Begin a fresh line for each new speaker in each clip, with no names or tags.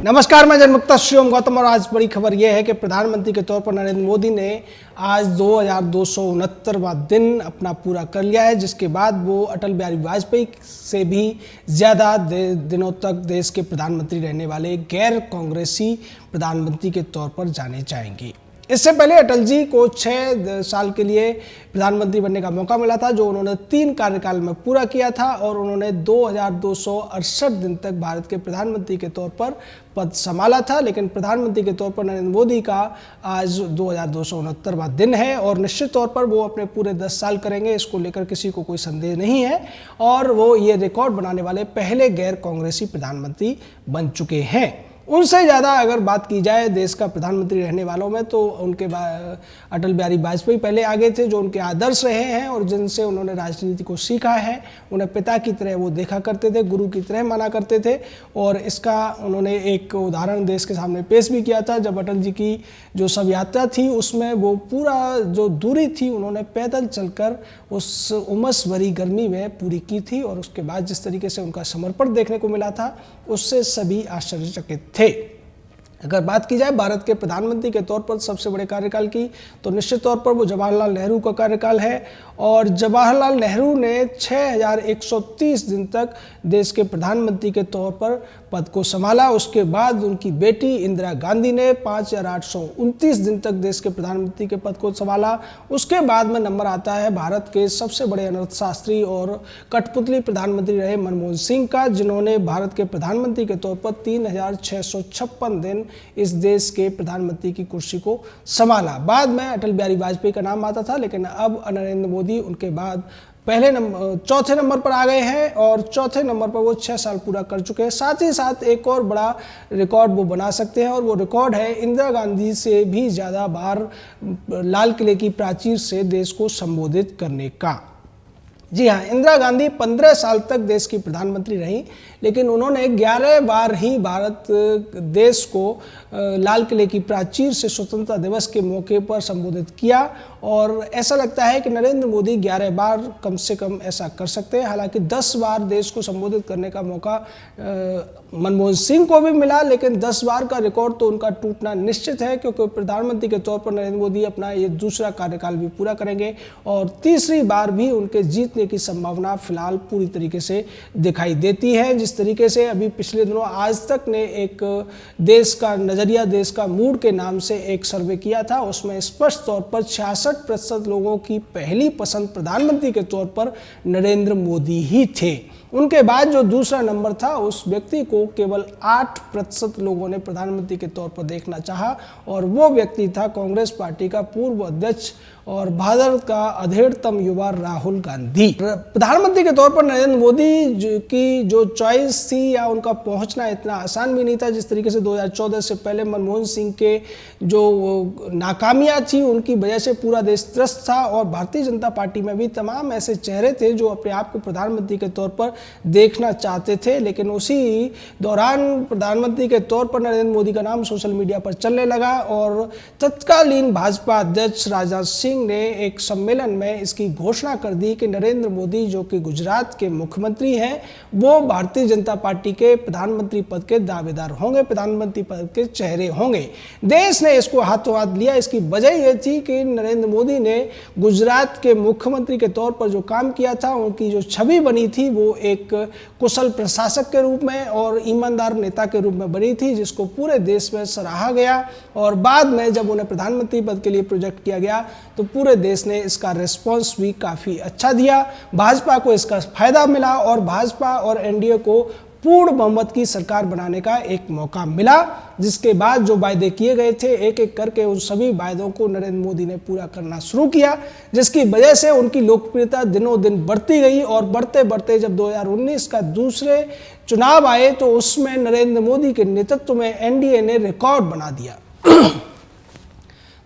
नमस्कार, मैं जनमुक्ता शिवम गौतम और आज बड़ी खबर यह है कि प्रधानमंत्री के तौर पर नरेंद्र मोदी ने आज 2269वां दिन अपना पूरा कर लिया है, जिसके बाद वो अटल बिहारी वाजपेयी से भी ज़्यादा दिनों तक देश के प्रधानमंत्री रहने वाले गैर कांग्रेसी प्रधानमंत्री के तौर पर जाने जाएंगे। इससे पहले अटल जी को 6 साल के लिए प्रधानमंत्री बनने का मौका मिला था, जो उन्होंने 3 कार्यकाल में पूरा किया था और उन्होंने 2268 दिन तक भारत के प्रधानमंत्री के तौर पर पद संभाला था। लेकिन प्रधानमंत्री के तौर पर नरेंद्र मोदी का आज 2269वां दिन है और निश्चित तौर पर वो अपने पूरे 10 साल करेंगे, इसको लेकर किसी को कोई संदेह नहीं है और वो ये रिकॉर्ड बनाने वाले पहले गैर कांग्रेसी प्रधानमंत्री बन चुके हैं। उनसे ज़्यादा अगर बात की जाए देश का प्रधानमंत्री रहने वालों में तो उनके अटल बिहारी वाजपेयी पहले आगे थे, जो उनके आदर्श रहे हैं और जिनसे उन्होंने राजनीति को सीखा है। उन्हें पिता की तरह वो देखा करते थे, गुरु की तरह माना करते थे और इसका उन्होंने एक उदाहरण देश के सामने पेश भी किया था। जब अटल जी की जो शव यात्रा थी उसमें वो पूरा जो दूरी थी उन्होंने पैदल चलकर उस उमस भरी गर्मी में पूरी की थी और उसके बाद जिस तरीके से उनका समर्पण देखने को मिला था उससे सभी आश्चर्यचकित थे। अगर बात की जाए भारत के प्रधानमंत्री के तौर पर सबसे बड़े कार्यकाल की तो निश्चित तौर पर वो जवाहरलाल नेहरू का कार्यकाल है और जवाहरलाल नेहरू ने 6130 दिन तक देश के प्रधानमंत्री के तौर पर पद को संभाला। उसके बाद उनकी बेटी इंदिरा गांधी ने 5829 दिन तक देश के प्रधानमंत्री के पद को संभाला। उसके बाद में नंबर आता है भारत के सबसे बड़े अर्थशास्त्री और कठपुतली प्रधानमंत्री रहे मनमोहन सिंह का, जिन्होंने भारत के प्रधानमंत्री के तौर पर 3656 दिन इस देश के प्रधानमंत्री की कुर्सी को संभाला। बाद में अटल बिहारी वाजपेयी का नाम आता था, लेकिन अब नरेंद्र मोदी उनके बाद चौथे नंबर पर आ गए हैं और चौथे नंबर पर वो 6 साल पूरा कर चुके हैं। साथ ही साथ एक और बड़ा रिकॉर्ड वो बना सकते हैं और वो रिकॉर्ड है इंदिरा गांधी से भी ज़्यादा बार लाल किले की प्राचीर से देश को संबोधित करने का। जी हाँ, इंदिरा गांधी 15 साल तक देश की प्रधानमंत्री रहीं, लेकिन उन्होंने 11 बार ही भारत देश को लाल किले की प्राचीर से स्वतंत्रता दिवस के मौके पर संबोधित किया और ऐसा लगता है कि नरेंद्र मोदी 11 बार कम से कम ऐसा कर सकते हैं। हालांकि 10 बार देश को संबोधित करने का मौका मनमोहन सिंह को भी मिला, लेकिन 10 बार का रिकॉर्ड तो उनका टूटना निश्चित है, क्योंकि प्रधानमंत्री के तौर पर नरेंद्र मोदी अपना ये दूसरा कार्यकाल भी पूरा करेंगे और तीसरी बार भी उनके जीतने की संभावना फिलहाल पूरी तरीके से दिखाई देती है। जिस तरीके से अभी पिछले दिनों आज तक ने एक देश का नजरिया, देश का मूड के नाम से एक सर्वे किया था, उसमें स्पष्ट तौर पर 66% लोगों की पहली पसंद प्रधानमंत्री के तौर पर नरेंद्र मोदी ही थे। उनके बाद जो दूसरा नंबर था उस व्यक्ति को केवल 8% लोगों ने प्रधानमंत्री के तौर पर देखना चाहा और वो व्यक्ति था कांग्रेस पार्टी का पूर्व अध्यक्ष और भारत का अधेड़तम युवा राहुल गांधी। प्रधानमंत्री के तौर पर नरेंद्र मोदी की जो चॉइस थी या उनका पहुंचना इतना आसान भी नहीं था। जिस तरीके से 2014 से पहले मनमोहन सिंह के जो नाकामियां थी उनकी वजह से पूरा देश त्रस्त था और भारतीय जनता पार्टी में भी तमाम ऐसे चेहरे थे जो अपने आप को प्रधानमंत्री के तौर पर देखना चाहते थे। लेकिन उसी दौरान प्रधानमंत्री के तौर पर नरेंद्र मोदी का नाम सोशल मीडिया पर चलने लगा और तत्कालीन भाजपा अध्यक्ष राजनाथ सिंह ने एक सम्मेलन में इसकी घोषणा कर दी कि नरेंद्र मोदी जो कि गुजरात के मुख्यमंत्री हैं वो भारतीय जनता पार्टी के प्रधानमंत्री पद के दावेदार होंगे, प्रधानमंत्री पद के चेहरे होंगे। देश ने इसको हाथों हाथ लिया। इसकी वजह यह थी कि नरेंद्र मोदी ने गुजरात के मुख्यमंत्री के तौर पर जो काम किया था, उनकी जो छवि बनी थी वो एक कुशल प्रशासक के रूप में और ईमानदार नेता के रूप में बनी थी, जिसको पूरे देश में सराहा गया और बाद में जब उन्हें प्रधानमंत्री पद के लिए प्रोजेक्ट किया गया तो पूरे देश ने इसका रिस्पांस भी काफ़ी अच्छा दिया। भाजपा को इसका फायदा मिला और भाजपा और एनडीए को पूर्ण बहुमत की सरकार बनाने का एक मौका मिला, जिसके बाद जो वायदे किए गए थे एक एक करके उन सभी वायदों को नरेंद्र मोदी ने पूरा करना शुरू किया, जिसकी वजह से उनकी लोकप्रियता दिनों दिन बढ़ती गई और बढ़ते बढ़ते जब 2019 का दूसरे चुनाव आए तो उसमें नरेंद्र मोदी के नेतृत्व में एनडीए ने रिकॉर्ड बना दिया।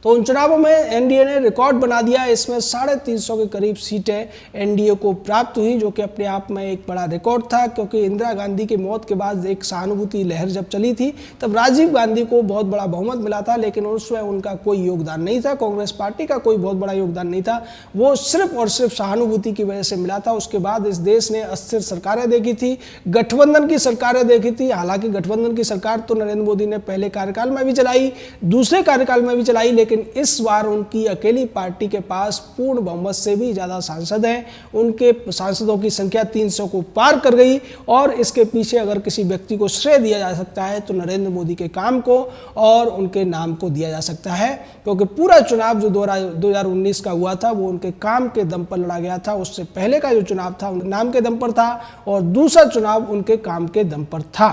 तो उन चुनावों में एनडीए ने रिकॉर्ड बना दिया। इसमें 350 के करीब सीटें एनडीए को प्राप्त हुई, जो कि अपने आप में एक बड़ा रिकॉर्ड था, क्योंकि इंदिरा गांधी की मौत के बाद एक सहानुभूति लहर जब चली थी तब राजीव गांधी को बहुत बड़ा बहुमत मिला था, लेकिन उसमें उनका कोई योगदान नहीं था, कांग्रेस पार्टी का कोई बहुत बड़ा योगदान नहीं था, वो सिर्फ और सिर्फ सहानुभूति की वजह से मिला था। उसके बाद इस देश ने अस्थिर सरकारें देखी थी, गठबंधन की सरकारें देखी थी। हालांकि गठबंधन की सरकार तो नरेंद्र मोदी ने पहले कार्यकाल में भी चलाई, दूसरे कार्यकाल में भी चलाई, लेकिन इस बार उनकी अकेली पार्टी के पास पूर्ण बहुमत से भी ज़्यादा सांसद हैं। उनके सांसदों की संख्या 300 को पार कर गई, और इसके पीछे अगर किसी व्यक्ति को श्रेय दिया जा सकता है तो नरेंद्र मोदी के काम को और उनके नाम को दिया जा सकता है, क्योंकि पूरा चुनाव जो 2019 का हुआ था वो उनके काम के दम पर लड़ा गया था। उससे पहले का जो चुनाव था नाम के दम पर था, और दूसरा चुनाव उनके काम के दम पर था।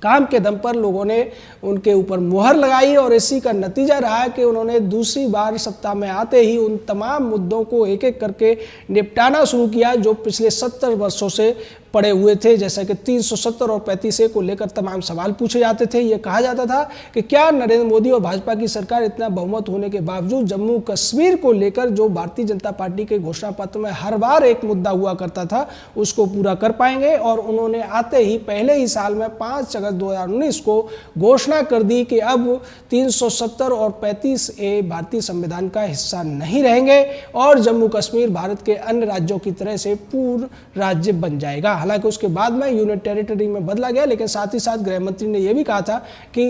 काम के दम पर लोगों ने उनके ऊपर मुहर लगाई, और इसी का नतीजा रहा कि उन्होंने दूसरी बार सत्ता में आते ही उन तमाम मुद्दों को एक एक करके निपटाना शुरू किया जो पिछले 70 वर्षों से पड़े हुए थे। जैसा कि 370 और 35A को लेकर तमाम सवाल पूछे जाते थे। ये कहा जाता था कि क्या नरेंद्र मोदी और भाजपा की सरकार इतना बहुमत होने के बावजूद जम्मू कश्मीर को लेकर जो भारतीय जनता पार्टी के घोषणा पत्र में हर बार एक मुद्दा हुआ करता था उसको पूरा कर पाएंगे। और उन्होंने आते ही पहले ही साल में 5 अगस्त 2019 को घोषणा कर दी कि अब 370 और 35A भारतीय संविधान का हिस्सा नहीं रहेंगे, और जम्मू कश्मीर भारत के अन्य राज्यों की तरह से पूर्ण राज्य बन जाएगा। हालांकि उसके बाद में यूनिट टेरिटरी में बदला गया, लेकिन साथ ही साथ गृह मंत्री ने यह भी कहा था कि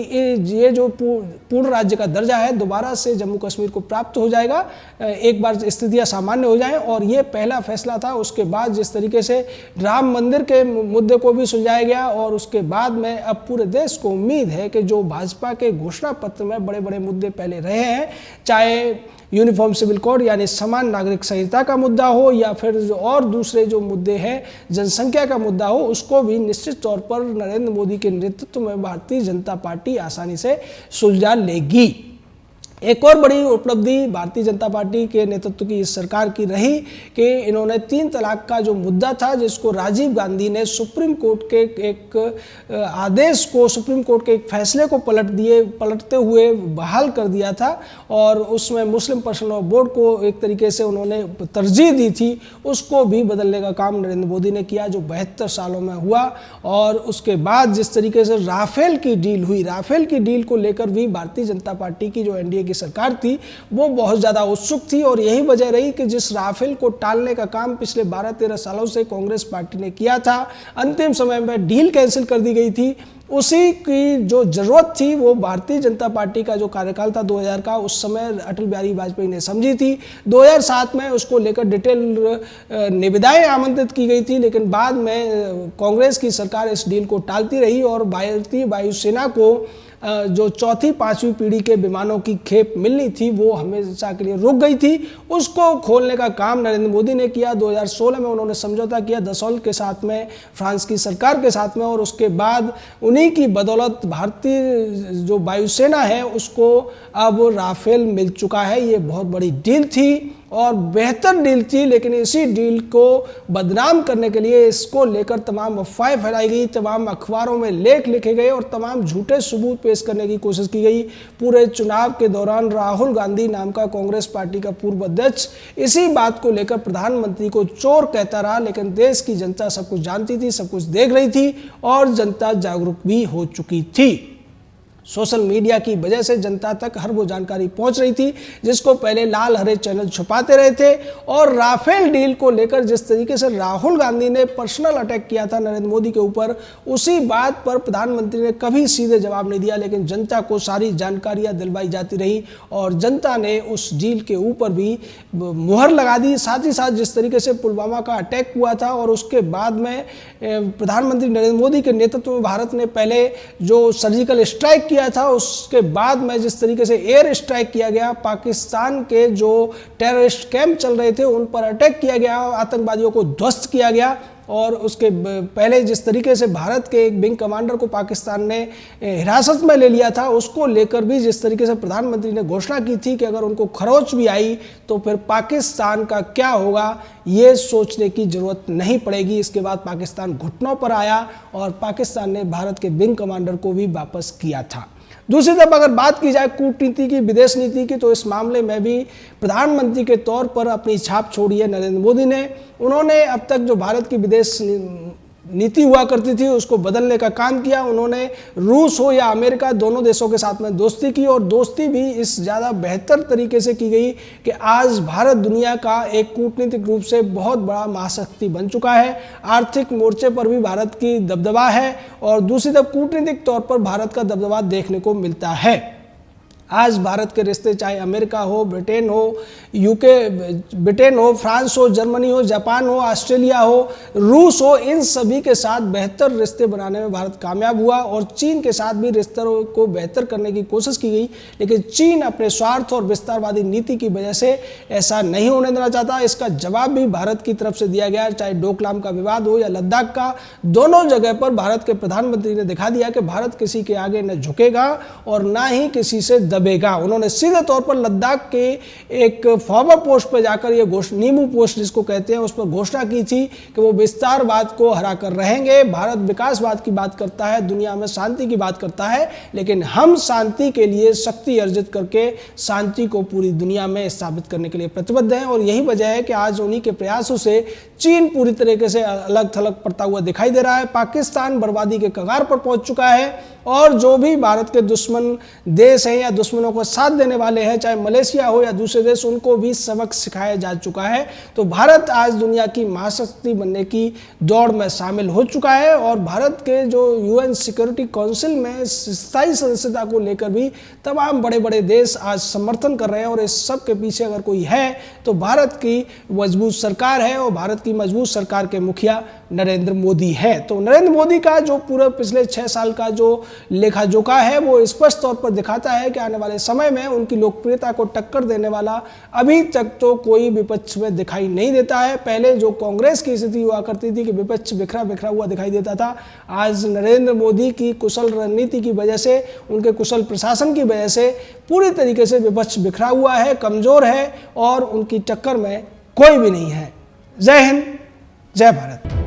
ये जो पूर्ण राज्य का दर्जा है दोबारा से जम्मू कश्मीर को प्राप्त हो जाएगा एक बार स्थितियां सामान्य हो जाएं। और ये पहला फैसला था। उसके बाद जिस तरीके से राम मंदिर के मुद्दे को भी सुलझाया गया, और उसके बाद में अब पूरे देश को उम्मीद है कि जो भाजपा के घोषणा पत्र में बड़े बड़े मुद्दे पहले रहे हैं, चाहे यूनिफॉर्म सिविल कोड यानी समान नागरिक संहिता का मुद्दा हो, या फिर और दूसरे जो मुद्दे हैं जनसंख्या का मुद्दा हो, उसको भी निश्चित तौर पर नरेंद्र मोदी के नेतृत्व में भारतीय जनता पार्टी आसानी से सुलझा लेगी। एक और बड़ी उपलब्धि भारतीय जनता पार्टी के नेतृत्व की इस सरकार की रही कि इन्होंने 3 तलाक का जो मुद्दा था, जिसको राजीव गांधी ने सुप्रीम कोर्ट के एक आदेश को, सुप्रीम कोर्ट के एक फैसले को पलटते हुए बहाल कर दिया था, और उसमें मुस्लिम पर्सनल लॉ बोर्ड को एक तरीके से उन्होंने तरजीह दी थी, उसको भी बदलने का काम नरेंद्र मोदी ने किया, जो 72 सालों में हुआ। और उसके बाद जिस तरीके से राफेल की डील हुई, राफेल की डील को लेकर भी भारतीय जनता पार्टी की जो एनडीए की सरकार थी वो बहुत ज्यादा उत्सुक थी, और यही वजह रही कि जिस राफेल को टालने का काम पिछले 12-13 सालों से कांग्रेस पार्टी ने किया था, अंतिम समय में डील कैंसिल कर दी गई थी। उसी की जो जरूरत थी वो भारतीय जनता पार्टी का जो कार्यकाल था 2000 का, उस समय अटल बिहारी वाजपेयी ने समझी थी। 2007 में उसको लेकर डिटेल निविदाएं आमंत्रित की गई थी, लेकिन बाद में कांग्रेस की सरकार इस डील को टालती रही, और भारतीय वायुसेना को जो 4वीं-5वीं पीढ़ी के विमानों की खेप मिलनी थी वो हमेशा के लिए रुक गई थी। उसको खोलने का काम नरेंद्र मोदी ने किया। 2016 में उन्होंने समझौता किया दसौल्त के साथ में, फ्रांस की सरकार के साथ में, और उसके बाद उन्हीं की बदौलत भारतीय जो वायुसेना है उसको अब राफेल मिल चुका है। ये बहुत बड़ी डील थी और बेहतर डील थी, लेकिन इसी डील को बदनाम करने के लिए इसको लेकर तमाम अफवाहें फैलाई गई, तमाम अखबारों में लेख लिखे गए और तमाम झूठे सबूत पेश करने की कोशिश की गई। पूरे चुनाव के दौरान राहुल गांधी नाम का कांग्रेस पार्टी का पूर्व अध्यक्ष इसी बात को लेकर प्रधानमंत्री को चोर कहता रहा, लेकिन देश की जनता सब कुछ जानती थी, सब कुछ देख रही थी, और जनता जागरूक भी हो चुकी थी। सोशल मीडिया की वजह से जनता तक हर वो जानकारी पहुंच रही थी जिसको पहले लाल हरे चैनल छुपाते रहे थे। और राफेल डील को लेकर जिस तरीके से राहुल गांधी ने पर्सनल अटैक किया था नरेंद्र मोदी के ऊपर, उसी बात पर प्रधानमंत्री ने कभी सीधे जवाब नहीं दिया, लेकिन जनता को सारी जानकारियां दिलवाई जाती रही और जनता ने उस डील के ऊपर भी मुहर लगा दी। साथ ही साथ जिस तरीके से पुलवामा का अटैक हुआ था और उसके बाद में प्रधानमंत्री नरेंद्र मोदी के नेतृत्व में भारत ने पहले जो सर्जिकल स्ट्राइक किया था, उसके बाद में जिस तरीके से एयर स्ट्राइक किया गया, पाकिस्तान के जो टेररिस्ट कैंप चल रहे थे उन पर अटैक किया गया, आतंकवादियों को ध्वस्त किया गया। और उसके पहले जिस तरीके से भारत के एक विंग कमांडर को पाकिस्तान ने हिरासत में ले लिया था, उसको लेकर भी जिस तरीके से प्रधानमंत्री ने घोषणा की थी कि अगर उनको खरोच भी आई तो फिर पाकिस्तान का क्या होगा ये सोचने की जरूरत नहीं पड़ेगी। इसके बाद पाकिस्तान घुटनों पर आया और पाकिस्तान ने भारत के विंग कमांडर को भी वापस किया था। दूसरी तरफ अगर बात की जाए कूटनीति की, विदेश नीति की, तो इस मामले में भी प्रधानमंत्री के तौर पर अपनी छाप छोड़ी है नरेंद्र मोदी ने। उन्होंने अब तक जो भारत की विदेश नीति हुआ करती थी उसको बदलने का काम किया। उन्होंने रूस हो या अमेरिका, दोनों देशों के साथ में दोस्ती की, और दोस्ती भी इस ज़्यादा बेहतर तरीके से की गई कि आज भारत दुनिया का एक कूटनीतिक रूप से बहुत बड़ा महाशक्ति बन चुका है। आर्थिक मोर्चे पर भी भारत की दबदबा है और दूसरी तरफ कूटनीतिक तौर पर भारत का दबदबा देखने को मिलता है। आज भारत के रिश्ते चाहे अमेरिका हो, ब्रिटेन हो, ब्रिटेन हो, फ्रांस हो, जर्मनी हो, जापान हो, ऑस्ट्रेलिया हो, रूस हो, इन सभी के साथ बेहतर रिश्ते बनाने में भारत कामयाब हुआ और चीन के साथ भी रिश्तों को बेहतर करने की कोशिश की गई। लेकिन चीन अपने स्वार्थ और विस्तारवादी नीति की वजह से ऐसा नहीं होने देना चाहता। इसका जवाब भी भारत की तरफ से दिया गया, चाहे डोकलाम का विवाद हो या लद्दाख का। दोनों जगह पर भारत के प्रधानमंत्री ने दिखा दिया कि भारत किसी के आगे न झुकेगा और ना ही किसी से दबेगा। उन्होंने सीधे तौर पर लद्दाख के एक फॉरवर्ड पोस्ट पर जाकर ये नींबू पोस्ट जिसको कहते हैं उस पर घोषणा की थी कि वो विस्तारवाद को हरा कर रहेंगे। भारत विकासवाद की बात करता है, दुनिया में शांति की बात करता है, लेकिन हम शांति के लिए शक्ति अर्जित करके शांति को पूरी दुनिया में स्थापित करने के लिए प्रतिबद्ध हैं। और यही वजह है कि आज उन्हीं के प्रयासों से चीन पूरी तरीके से अलग थलग पड़ता हुआ दिखाई दे रहा है। पाकिस्तान बर्बादी के कगार पर पहुंच चुका है और जो भी भारत के दुश्मन देश हैं या दुश्मनों को साथ देने वाले हैं, चाहे मलेशिया हो या दूसरे देश, उनको भी सबक सिखाया जा चुका है। तो भारत आज दुनिया की महाशक्ति बनने की दौड़ में शामिल हो चुका है और भारत के जो यूएन सिक्योरिटी काउंसिल में स्थायी सदस्यता को लेकर भी तमाम बड़े बड़े देश आज समर्थन कर रहे हैं। और इस सब के पीछे अगर कोई है तो भारत की मजबूत सरकार है और भारत की मजबूत सरकार के मुखिया नरेंद्र मोदी है। तो नरेंद्र मोदी का जो पूरे पिछले 6 साल का जो लेखा जोखा है वो स्पष्ट तौर पर दिखाता है कि आने वाले समय में उनकी लोकप्रियता को टक्कर देने वाला अभी तक तो कोई विपक्ष में दिखाई नहीं देता है। पहले जो कांग्रेस की स्थिति हुआ करती थी कि विपक्ष बिखरा बिखरा हुआ दिखाई देता था, आज नरेंद्र मोदी की कुशल रणनीति की वजह से, उनके कुशल प्रशासन की वजह से पूरी तरीके से विपक्ष बिखरा हुआ है, कमजोर है और उनकी टक्कर में कोई भी नहीं है। जय हिंद, जय भारत।